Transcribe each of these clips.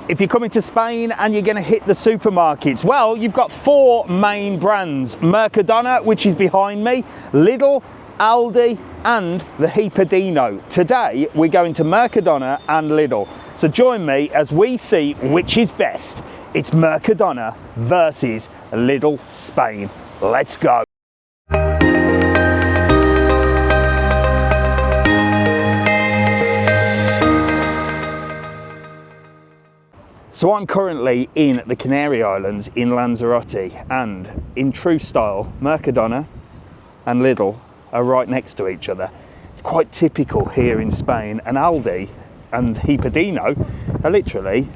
If you're coming to Spain and you're going to hit the supermarkets, well, you've got 4 main brands. Mercadona, which is behind me, Lidl, Aldi and the Hipadino. Today we're going to Mercadona and Lidl. So join me as we see which is best. It's Mercadona versus Lidl Spain. Let's go. So I'm currently in the Canary Islands in Lanzarote, and in true style, Mercadona and Lidl are right next to each other. It's quite typical here in Spain, and Aldi and Hipadino are literally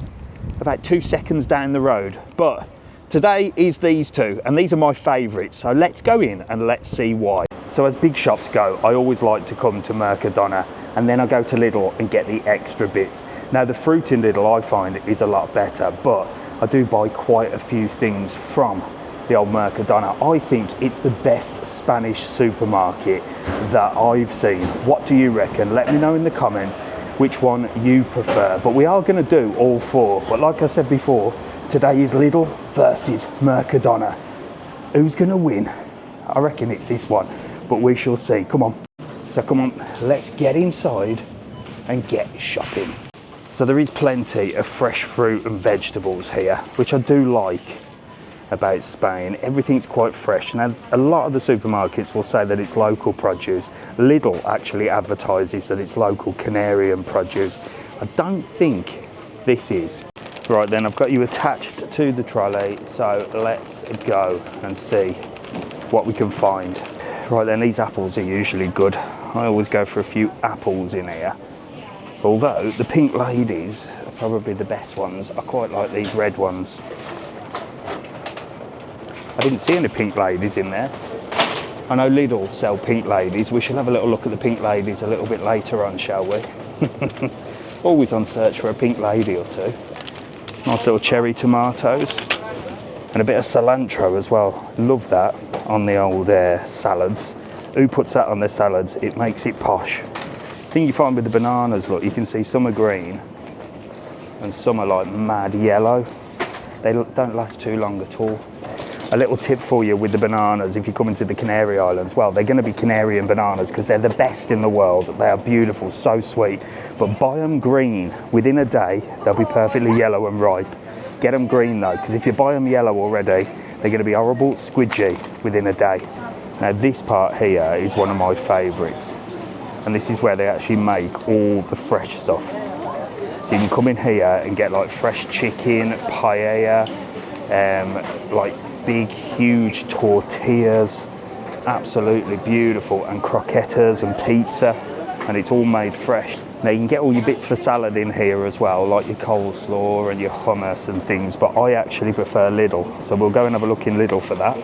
about 2 seconds down the road. But today is these two, and these are my favourites. So let's go in and let's see why. So as big shops go, I always like to come to Mercadona and then I go to Lidl and get the extra bits. Now the fruit in Lidl I find is a lot better, but I do buy quite a few things from the old Mercadona. I think it's the best Spanish supermarket that I've seen. What do you reckon? Let me know in the comments which one you prefer. But we are going to do all 4. But like I said before, today is Lidl versus Mercadona. Who's going to win? I reckon it's this one, but we shall see. Come on. So come on, let's get inside and get shopping. So there is plenty of fresh fruit and vegetables here, which I do like about Spain. Everything's quite fresh. Now a lot of the supermarkets will say that it's local produce. Lidl actually advertises that it's local Canarian produce. I don't think this is. Right then, I've got you attached to the trolley, so let's go and see what we can find. Right then, these apples are usually good. I always go for a few apples in here. Although the pink ladies are probably the best ones. I quite like these red ones. I didn't see any pink ladies in there. I know Lidl sell pink ladies. We should have a little look at the pink ladies a little bit later on, shall we? Always on search for a pink lady or two. Nice little cherry tomatoes. And a bit of cilantro as well. Love that on the old salads. Who puts that on their salads? It makes it posh. The thing you find with the bananas, look, you can see some are green and some are like mad yellow. They don't last too long at all. A little tip for you with the bananas, if you come into the Canary Islands, well, they're going to be Canarian bananas because they're the best in the world. They are beautiful, so sweet. But buy them green. Within a day, they'll be perfectly yellow and ripe. Get them green though, because if you buy them yellow already, they're going to be horrible, squidgy within a day. Now this part here is one of my favourites. And this is where they actually make all the fresh stuff. So you can come in here and get like fresh chicken, paella, like big, huge tortillas. Absolutely beautiful. And croquetas and pizza. And it's all made fresh. Now you can get all your bits for salad in here as well, like your coleslaw and your hummus and things, but I actually prefer Lidl. So we'll go and have a look in Lidl for that.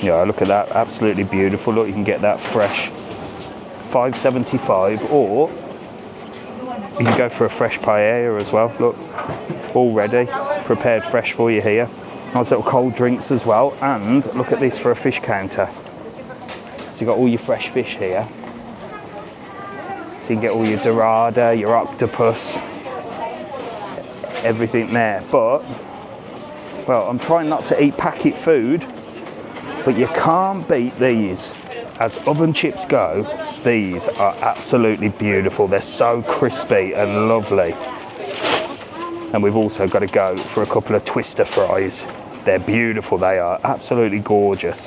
Yeah, look at that, absolutely beautiful. Look, you can get that fresh, $5.75, or you can go for a fresh paella as well. Look, all ready, prepared fresh for you here. Nice little cold drinks as well, and look at this for a fish counter. So you've got all your fresh fish here. You can get all your dorada, your octopus, everything there. But, well, I'm trying not to eat packet food, but you can't beat these. As oven chips go, these are absolutely beautiful. They're so crispy and lovely. And we've also got to go for a couple of twister fries. They're beautiful, they are absolutely gorgeous.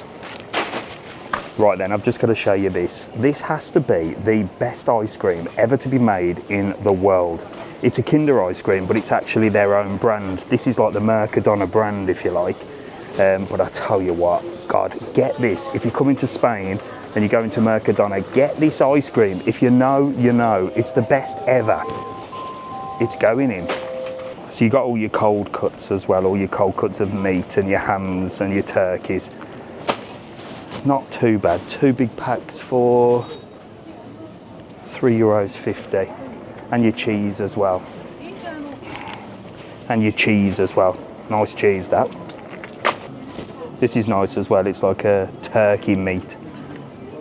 Right then, I've just got to show you this. This has to be the best ice cream ever to be made in the world. It's a Kinder ice cream, but it's actually their own brand. This is like the Mercadona brand, if you like. But I tell you what, God, get this. If you come into Spain and you go into Mercadona, get this ice cream. If you know, you know. It's the best ever. It's going in. So you got all your cold cuts as well, all your cold cuts of meat and your hams and your turkeys. Not too bad. 2 big packs for €3.50. And your cheese as well. And your cheese as well. Nice cheese, that. This is nice as well. It's like a turkey meat.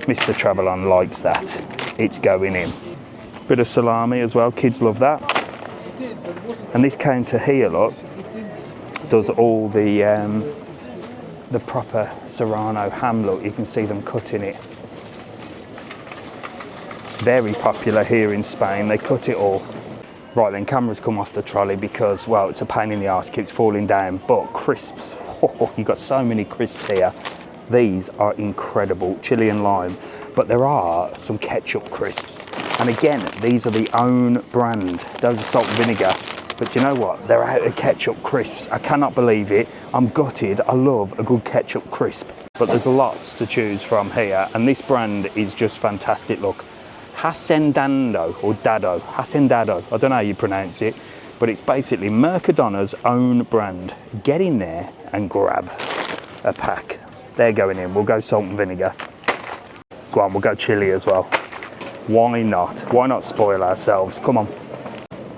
Mr. TravelON likes that. It's going in. Bit of salami as well. Kids love that. And this counter here, look, does all the proper Serrano ham. Look, you can see them cutting it. Very popular here in Spain. They cut it all. Right then, cameras come off the trolley because, well, it's a pain in the arse, keeps falling down. But crisps, oh, you got so many crisps here. These are incredible, chili and lime. But there are some ketchup crisps. And again, these are the own brand. Those are salt and vinegar. But you know what? They're out of ketchup crisps. I cannot believe it. I'm gutted. I love a good ketchup crisp. But there's lots to choose from here. And this brand is just fantastic. Look, Hacendado or Dado. Hacendado. I don't know how you pronounce it. But it's basically Mercadona's own brand. Get in there and grab a pack. They're going in. We'll go salt and vinegar. Go on, we'll go chili as well. Why not? Why not spoil ourselves? Come on.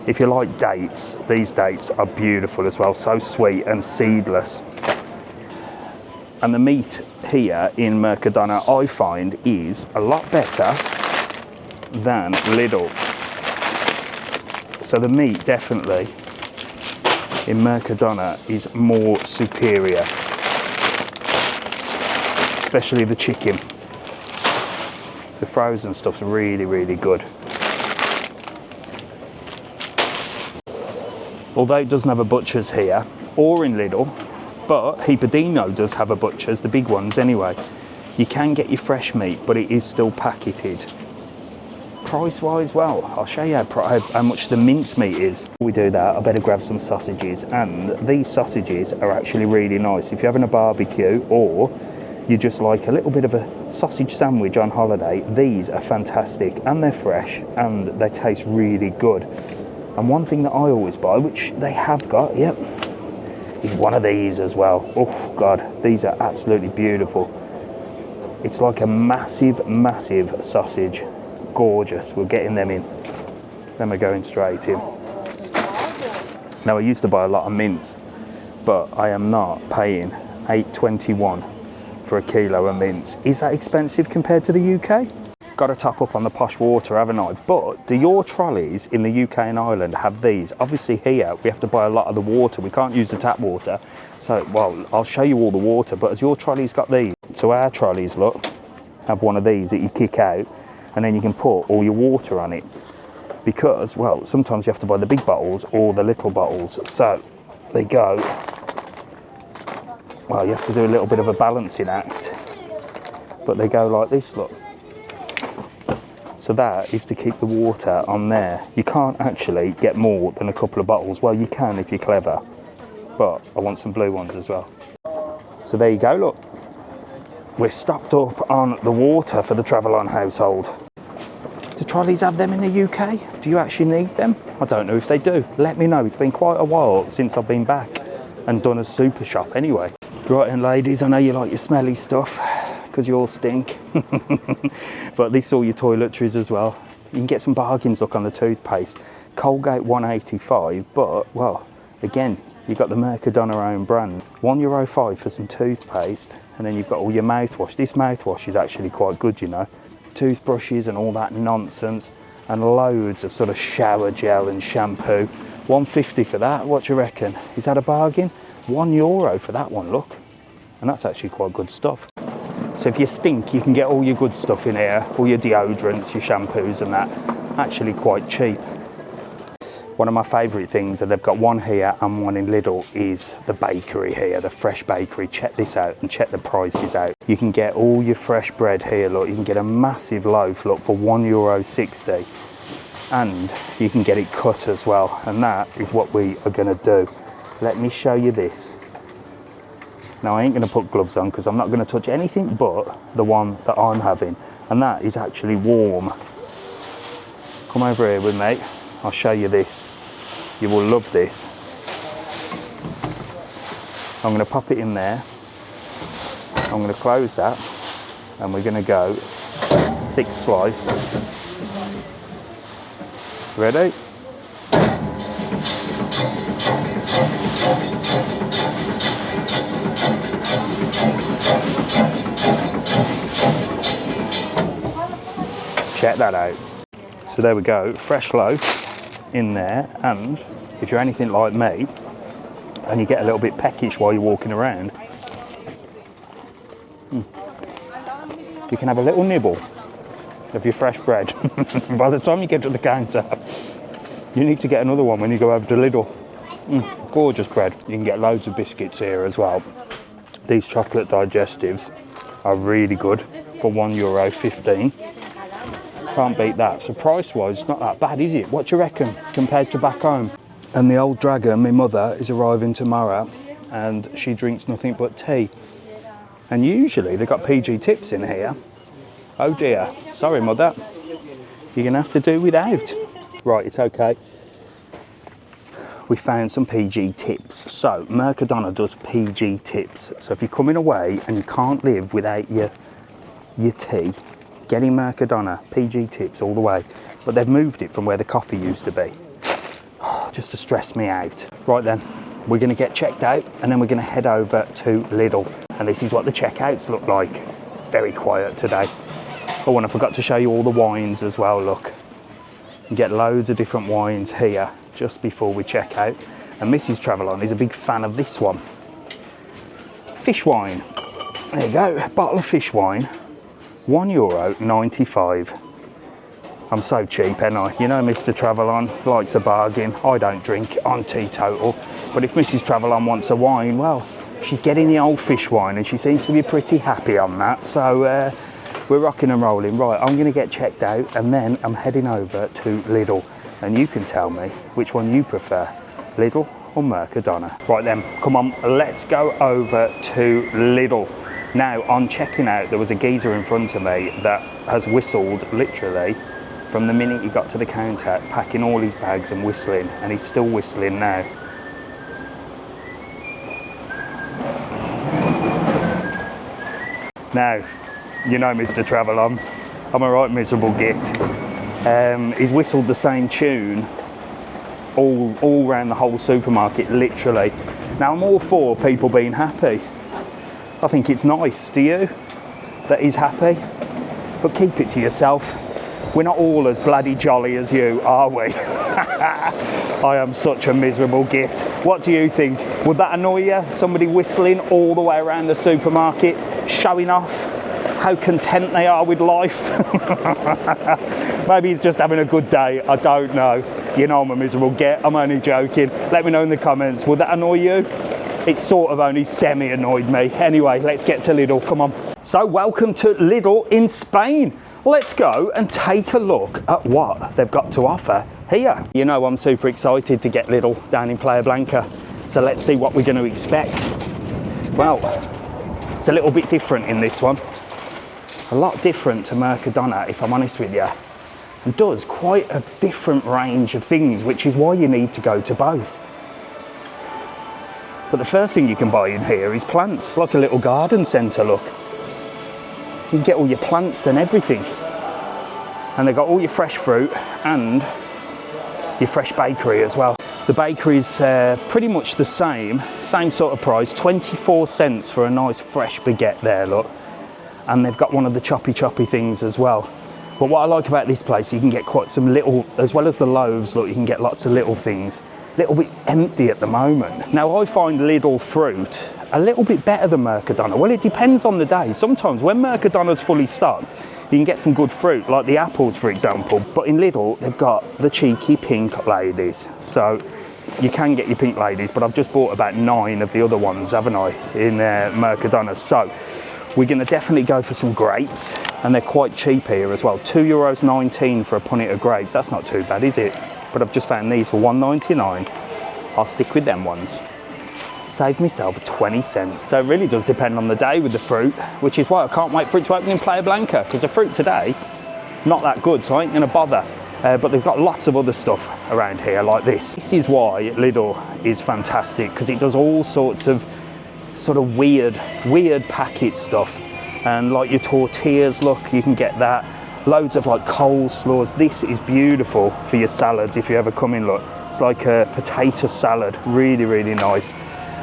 If you like dates, these dates are beautiful as well, so sweet and seedless. And the meat here in Mercadona, I find, is a lot better than Lidl. So the meat definitely in Mercadona is more superior, especially the chicken. The frozen stuff's really, really good. Although it doesn't have a butcher's here, or in Lidl, but Hipadino does have a butcher's, the big ones anyway. You can get your fresh meat, but it is still packeted. Price-wise, well, I'll show you how much the mince meat is. Before we do that, I better grab some sausages, and these sausages are actually really nice. If you're having a barbecue, or you just like a little bit of a sausage sandwich on holiday, these are fantastic, and they're fresh, and they taste really good. And one thing that I always buy, which they have got, yep, is one of these as well. Oh God, these are absolutely beautiful. It's like a massive, massive sausage. Gorgeous. We're getting them in. Then we're going straight in. Now, I used to buy a lot of mince, but I am not paying $8.21 for a kilo of mince. Is that expensive compared to the UK? Got to top up on the posh water, haven't I? But do your trolleys in the UK and Ireland have these? Obviously here we have to buy a lot of the water. We can't use the tap water. So, well, I'll show you all the water, but has your trolleys got these? So our trolleys, look, have one of these that you kick out, and then you can put all your water on it. Because, well, sometimes you have to buy the big bottles or the little bottles. So they go, well, you have to do a little bit of a balancing act. But they go like this, look. So that is to keep the water on there. You can't actually get more than a couple of bottles. Well, you can if you're clever, but I want some blue ones as well. So there you go, look. We're stocked up on the water for the TravelON household. Do trolleys have them in the UK? Do you actually need them? I don't know if they do. Let me know. It's been quite a while since I've been back and done a super shop anyway. Right, and ladies, I know you like your smelly stuff, because you all stink. But this is all your toiletries as well. You can get some bargains, look, on the toothpaste. Colgate $1.85, but, well, again, you've got the Mercadona own brand. €1.05 for some toothpaste, and then you've got all your mouthwash. This mouthwash is actually quite good, you know. Toothbrushes and all that nonsense, and loads of sort of shower gel and shampoo. $1.50 for that, what do you reckon? Is that a bargain? €1 for that one, look. And that's actually quite good stuff. So if you stink, you can get all your good stuff in here, all your deodorants, your shampoos and that, actually quite cheap. One of my favourite things, and they've got one here and one in Lidl, is the bakery here, the fresh bakery. Check this out and check the prices out. You can get all your fresh bread here, look. You can get a massive loaf, look, for €1.60. And you can get it cut as well. And that is what we are going to do. Let me show you this. Now, I ain't going to put gloves on because I'm not going to touch anything but the one that I'm having. And that is actually warm. Come over here with me. I'll show you this. You will love this. I'm going to pop it in there. I'm going to close that. And we're going to go thick slice. Ready? Check that out. So there we go, fresh loaf in there, and if you're anything like me and you get a little bit peckish while you're walking around, you can have a little nibble of your fresh bread. By the time you get to the counter, you need to get another one when you go over to Lidl. Gorgeous bread. You can get loads of biscuits here as well. These chocolate digestives are really good for €1.15. Can't beat that. So price-wise, it's not that bad, is it? What do you reckon compared to back home? And the old dragon, my mother, is arriving tomorrow, and she drinks nothing but tea. And usually they've got PG tips in here. Oh dear. Sorry, mother. You're gonna have to do without. Right, it's okay. We found some PG tips. So Mercadona does PG tips. So if you're coming away and you can't live without your tea, get in Mercadona, PG tips all the way. But they've moved it from where the coffee used to be. Just to stress me out. Right then, we're gonna get checked out and then we're gonna head over to Lidl. And this is what the checkouts look like. Very quiet today. Oh, and I forgot to show you all the wines as well, look. You get loads of different wines here just before we check out. And Mrs. TravelON is a big fan of this one. Fish wine. There you go, a bottle of fish wine, €1.95. I'm so cheap, ain't I? You know Mr. TravelON likes a bargain. I don't drink, I'm teetotal. But if Mrs. TravelON wants a wine, well, she's getting the old fish wine and she seems to be pretty happy on that. So we're rocking and rolling. Right, I'm gonna get checked out and then I'm heading over to Lidl. And you can tell me which one you prefer, Lidl or Mercadona. Right then, come on, let's go over to Lidl. Now, on checking out, there was a geezer in front of me that has whistled literally from the minute he got to the counter, packing all his bags and whistling, and he's still whistling now. Now, you know Mr. TravelON, I'm a right miserable git. He's whistled the same tune all around the whole supermarket, literally. Now, I'm all for people being happy. I think it's nice, do you? That he's happy, but keep it to yourself. We're not all as bloody jolly as you, are we? I am such a miserable git. What do you think? Would that annoy you? Somebody whistling all the way around the supermarket, showing off how content they are with life? Maybe he's just having a good day, I don't know. You know I'm a miserable git, I'm only joking. Let me know in the comments, would that annoy you? It sort of only semi-annoyed me. Anyway, let's get to Lidl, come on. So welcome to Lidl in Spain. Let's go and take a look at what they've got to offer here. You know I'm super excited to get Lidl down in Playa Blanca. So let's see what we're going to expect. Well, it's a little bit different in this one. A lot different to Mercadona, if I'm honest with you. It does quite a different range of things, which is why you need to go to both. But the first thing you can buy in here is plants, like a little garden centre, look. You can get all your plants and everything. And they've got all your fresh fruit and your fresh bakery as well. The bakery's pretty much the same sort of price, 24 cents for a nice fresh baguette there, look. And they've got one of the choppy things as well. But what I like about this place, you can get quite some little, as well as the loaves, look, you can get lots of little things. A little bit empty at the moment. Now I find Lidl fruit a little bit better than Mercadona. Well, it depends on the day. Sometimes when Mercadona's fully stocked, you can get some good fruit, like the apples, for example. But in Lidl, they've got the cheeky pink ladies. So you can get your pink ladies, but I've just bought about 9 of the other ones, haven't I, in Mercadona. So we're gonna definitely go for some grapes, and they're quite cheap here as well. €2.19 for a punnet of grapes. That's not too bad, is it? But I've just found these for $1.99. I'll stick with them ones. Save myself 20 cents. So it really does depend on the day with the fruit, which is why I can't wait for it to open in Playa Blanca, because the fruit today, not that good, so I ain't gonna bother. But there's got lots of other stuff around here like this. This is why Lidl is fantastic, because it does all sorts of sort of weird packet stuff. And like your tortillas, look, you can get that. Loads of like coleslaws. This is beautiful for your salads if you ever come in, look. It's like a potato salad, really nice.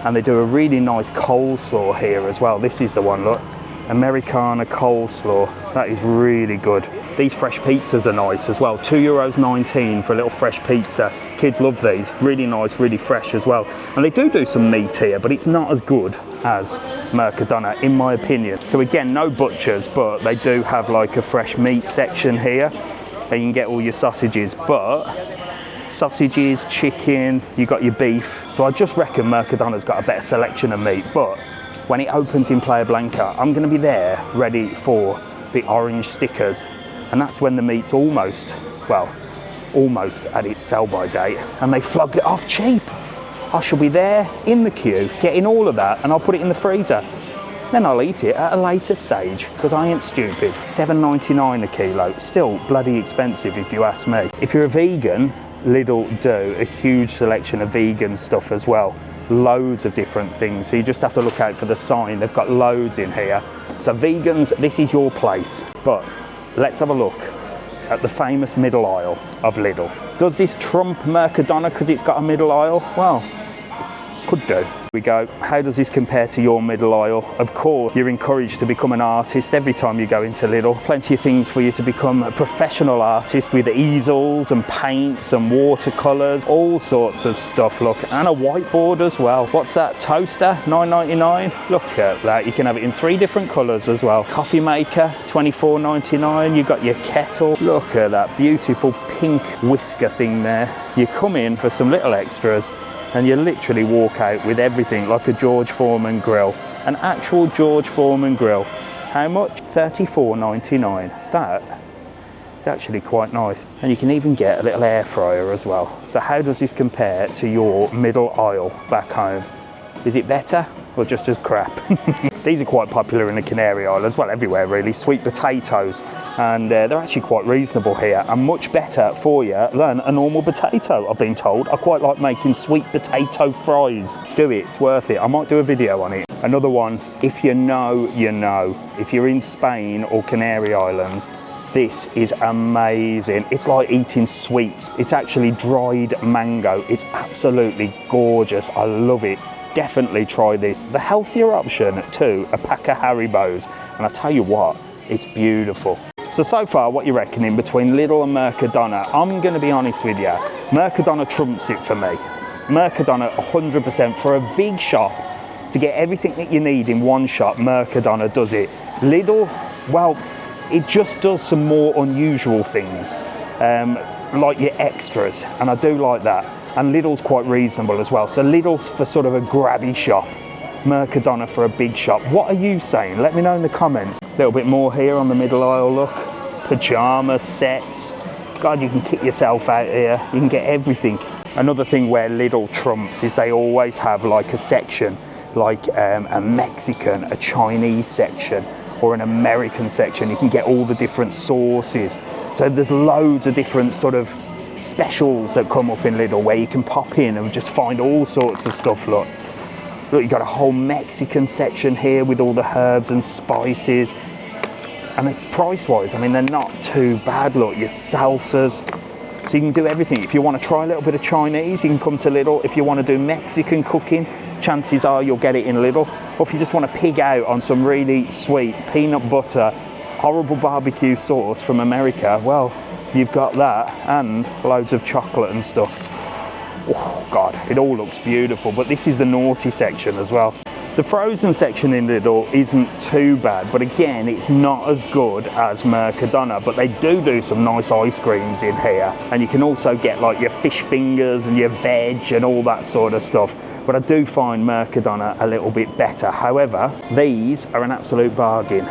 And they do a really nice coleslaw here as well. This is the one, look. Americana coleslaw, that is really good. These fresh pizzas are nice as well. €2.19 for a little fresh pizza. Kids love these. Really nice, really fresh as well. And they do some meat here, but it's not as good as Mercadona, in my opinion. So again, no butchers, but they do have like a fresh meat section here. And you can get all your sausages, but sausages, chicken, you got your beef. So I just reckon Mercadona's got a better selection of meat. But when it opens in Playa Blanca, I'm going to be there ready for the orange stickers. And that's when the meat's almost at its sell-by date, and they flog it off cheap. I shall be there in the queue, getting all of that, and I'll put it in the freezer. Then I'll eat it at a later stage, because I ain't stupid. $7.99 a kilo, still bloody expensive if you ask me. If you're a vegan, Lidl do a huge selection of vegan stuff as well. Loads of different things, so you just have to look out for the sign. They've got loads in here. So vegans, this is your place. But let's have a look at the famous middle aisle of Lidl. Does this trump Mercadona because it's got a middle aisle? Well, could do. We go, how does this compare to your middle aisle? Of course, you're encouraged to become an artist every time you go into Lidl. Plenty of things for you to become a professional artist with easels and paints and watercolours, all sorts of stuff, look, and a whiteboard as well. What's that, toaster, $9.99? Look at that, you can have it in 3 different colours as well. Coffee maker, $24.99, you got your kettle. Look at that beautiful pink whisker thing there. You come in for some little extras, and you literally walk out with everything like a George Foreman grill. An actual George Foreman grill. How much? $34.99. That is actually quite nice. And you can even get a little air fryer as well. So how does this compare to your middle aisle back home? Is it better or just as crap? These are quite popular in the Canary Islands, well everywhere really, sweet potatoes. And they're actually quite reasonable here and much better for you than a normal potato, I've been told. I quite like making sweet potato fries. Do it, it's worth it. I might do a video on it. Another one, if you know, you know. If you're in Spain or Canary Islands, this is amazing. It's like eating sweets. It's actually dried mango. It's absolutely gorgeous. I love it. Definitely try this. The healthier option too, a pack of Haribos. And I tell you what, it's beautiful. So far, what you're reckoning between Lidl and Mercadona? I'm going to be honest with you. Mercadona trumps it for me. Mercadona 100% for a big shop. To get everything that you need in one shop, Mercadona does it. Lidl, well, it just does some more unusual things, like your extras, and I do like that. And Lidl's quite reasonable as well. So Lidl's for sort of a grabby shop, Mercadona for a big shop. What are you saying? Let me know in the comments. A little bit more here on the middle aisle, look. Pajama sets. God, you can kick yourself out here. You can get everything. Another thing where Lidl trumps is they always have like a section, like a Mexican, a Chinese section, or an American section. You can get all the different sauces. So there's loads of different sort of specials that come up in Lidl where you can pop in and just find all sorts of stuff. Look, you've got a whole Mexican section here with all the herbs and spices. And price-wise, I mean, they're not too bad. Look, your salsas. So you can do everything. If you want to try a little bit of Chinese, you can come to Lidl. If you want to do Mexican cooking, chances are you'll get it in Lidl. Or if you just want to pig out on some really sweet peanut butter, horrible barbecue sauce from America, well, you've got that and loads of chocolate and stuff. Oh God, it all looks beautiful, but this is the naughty section as well. The frozen section in Lidl isn't too bad, but again, it's not as good as Mercadona, but they do some nice ice creams in here. And you can also get like your fish fingers and your veg and all that sort of stuff. But I do find Mercadona a little bit better. However, these are an absolute bargain.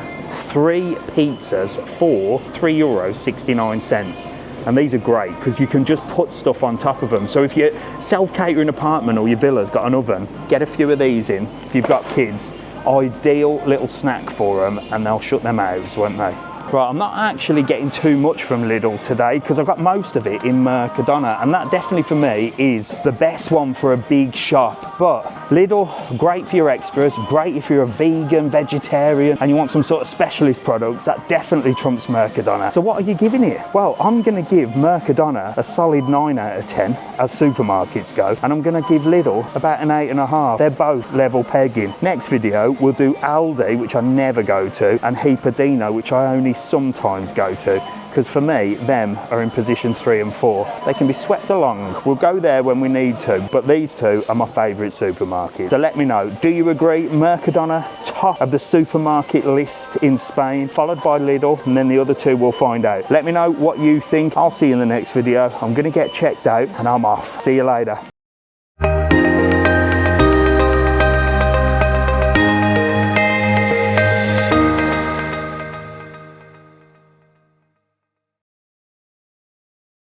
3 pizzas for €3.69. And these are great because you can just put stuff on top of them. So if your self-catering apartment or your villa's got an oven, get a few of these in. If you've got kids, ideal little snack for them, and they'll shut their mouths, won't they? Right, I'm not actually getting too much from Lidl today because I've got most of it in Mercadona, and that definitely for me is the best one for a big shop. But Lidl, great for your extras, great if you're a vegan, vegetarian, and you want some sort of specialist products. That definitely trumps Mercadona. So what are you giving it? Well, I'm going to give Mercadona a solid 9 out of 10 as supermarkets go, and I'm going to give Lidl about an 8.5. They're both level pegging. Next video, we'll do Aldi, which I never go to, and Hipadino, which I only sometimes go to. because for me, them are in position 3 and 4. They can be swept along. We'll go there when we need to, but these two are my favourite supermarkets. So let me know, do you agree? Mercadona, top of the supermarket list in Spain, followed by Lidl, and then the other two we'll find out. Let me know what you think. I'll see you in the next video. I'm going to get checked out and I'm off. See you later.